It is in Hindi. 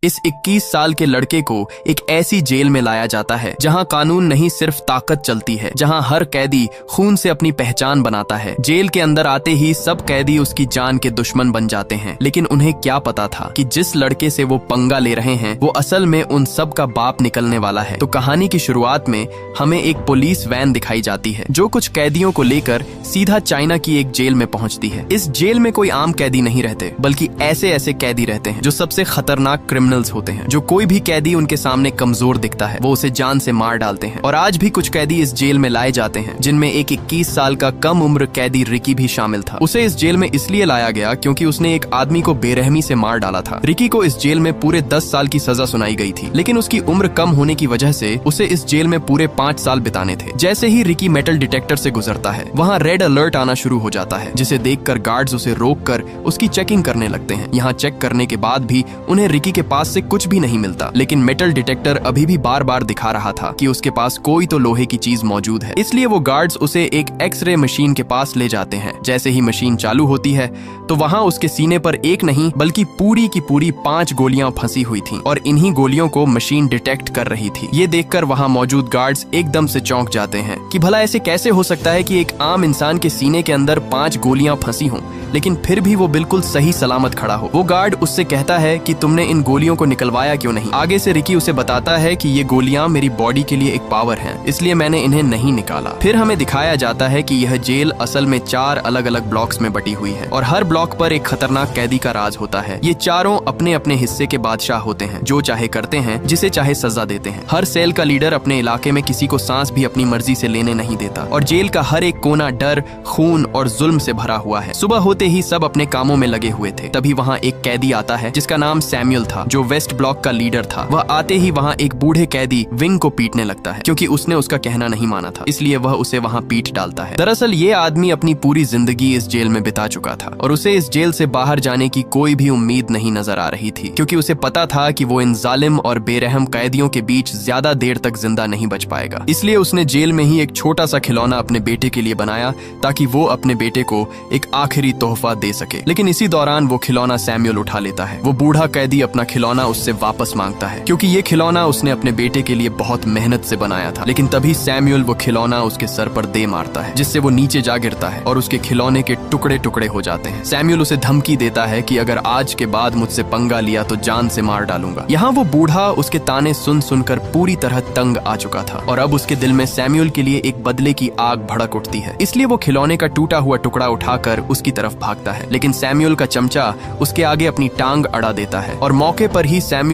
इस 21 साल के लड़के को एक ऐसी जेल में लाया जाता है जहां कानून नहीं सिर्फ ताकत चलती है, जहां हर कैदी खून से अपनी पहचान बनाता है। जेल के अंदर आते ही सब कैदी उसकी जान के दुश्मन बन जाते हैं, लेकिन उन्हें क्या पता था कि जिस लड़के से वो पंगा ले रहे हैं वो असल में उन सब का बाप निकलने वाला है। तो कहानी की शुरुआत में हमें एक पुलिस वैन दिखाई जाती है जो कुछ कैदियों को लेकर सीधा चाइना की एक जेल में पहुंचती है। इस जेल में कोई आम कैदी नहीं रहते, बल्कि ऐसे ऐसे कैदी रहते हैं जो सबसे खतरनाक क्रिमिनल्स होते हैं। जो कोई भी कैदी उनके सामने कमजोर दिखता है वो उसे जान से मार डालते हैं। और आज भी कुछ कैदी इस जेल में लाए जाते हैं, जिनमें एक 21 साल का कम उम्र कैदी रिकी भी शामिल था। उसे इस जेल में इसलिए लाया गया क्योंकि उसने एक आदमी को बेरहमी से मार डाला था। रिकी को इस जेल में पूरे 10 साल की सजा सुनाई गई थी, लेकिन उसकी उम्र कम होने की वजह से उसे इस जेल में पूरे 5 साल बिताने थे। जैसे ही रिकी मेटल डिटेक्टर से गुजरता है, वहाँ रेड अलर्ट आना शुरू हो जाता है, जिसे देखकर गार्ड्स उसे रोककर उसकी चेकिंग करने लगते हैं। यहाँ चेक करने के बाद भी उन्हें रिकी के पास से कुछ भी नहीं मिलता, लेकिन मेटल डिटेक्टर अभी भी बार बार दिखा रहा था कि उसके पास कोई तो लोहे की चीज मौजूद है। इसलिए वो गार्ड्स उसे एक एक्सरे मशीन के पास ले जाते हैं। जैसे ही मशीन चालू होती है तो वहाँ उसके सीने पर एक नहीं बल्कि पूरी की पूरी 5 गोलियां फंसी हुई थीं, और इन्हीं गोलियों को मशीन डिटेक्ट कर रही थी। ये देखकर वहाँ मौजूद गार्ड्स एकदम से चौंक जाते हैं कि भला ऐसे कैसे हो सकता है कि एक आम इंसान के सीने के अंदर 5 गोलियां फंसी हों, लेकिन फिर भी वो बिल्कुल सही सलामत खड़ा हो। वो गार्ड उससे कहता है कि तुमने इन गोलियों को निकलवाया क्यों नहीं। आगे से रिकी उसे बताता है कि ये गोलियां मेरी बॉडी के लिए एक पावर है, इसलिए मैंने इन्हें नहीं निकाला। फिर हमें दिखाया जाता है कि यह जेल असल में 4 अलग अलग ब्लॉक्स में बटी हुई है, और हर ब्लॉक पर एक खतरनाक कैदी का राज होता है। ये चारों अपने अपने हिस्से के बादशाह होते हैं, जो चाहे करते हैं, जिसे चाहे सजा देते हैं। हर सेल का लीडर अपने इलाके में किसी को सांस भी अपनी मर्जी से लेने नहीं देता, और जेल का हर एक कोना डर, खून और जुल्म से भरा हुआ है। सुबह होते ही सब अपने कामों में लगे हुए थे। तभी वहाँ एक कैदी आता है जिसका नाम सैमुअल था, जो वेस्ट ब्लॉक का लीडर था। वह आते ही वहाँ एक बूढ़े कैदी विंग को पीटने लगता है, क्योंकि उसने उसका कहना नहीं माना था, इसलिए वह उसे वहाँ पीट डालता है। दरअसल ये आदमी अपनी पूरी जिंदगी इस जेल में बिता चुका था, और उसे इस जेल से बाहर जाने की कोई भी उम्मीद नहीं नजर आ रही थी, क्योंकि उसे पता था कि वो इन जालिम और बेरहम कैदियों के बीच ज्यादा देर तक जिंदा नहीं बच पाएगा। इसलिए उसने जेल में ही एक छोटा सा खिलौना अपने बेटे के लिए बनाया, ताकि वो अपने बेटे को एक आखिरी तोहफा दे सके। लेकिन इसी दौरान वो खिलौना सैमुअल उठा लेता है। वो बूढ़ा कैदी अपना खिलौना उससे वापस मांगता है, क्योंकि ये खिलौना उसने अपने बेटे के लिए बहुत मेहनत से बनाया था। लेकिन तभी सैमुअल वो खिलौना उसके सर पर दे मारता है, जिससे वो नीचे जा गिरता है और उसके खिलौने के टुकड़े टुकड़े हो जाते हैं। सैमुअल उसे धमकी देता है कि अगर आज के बाद मुझसे पंगा लिया तो जान से मार डालूंगा। यहाँ वो बूढ़ा उसके ताने सुन सुनकर पूरी तरह तंग आ चुका था, और अब उसके दिल में सैमुअल के लिए एक बदले की आग भड़क उठती है। इसलिए वो खिलौने का टूटा हुआ टुकड़ा उठाकर उसकी तरफ भागता है, लेकिन सैमुअल का चमचा उसके आगे अपनी टांग अड़ा देता है, और मौके पर ही सैमुअल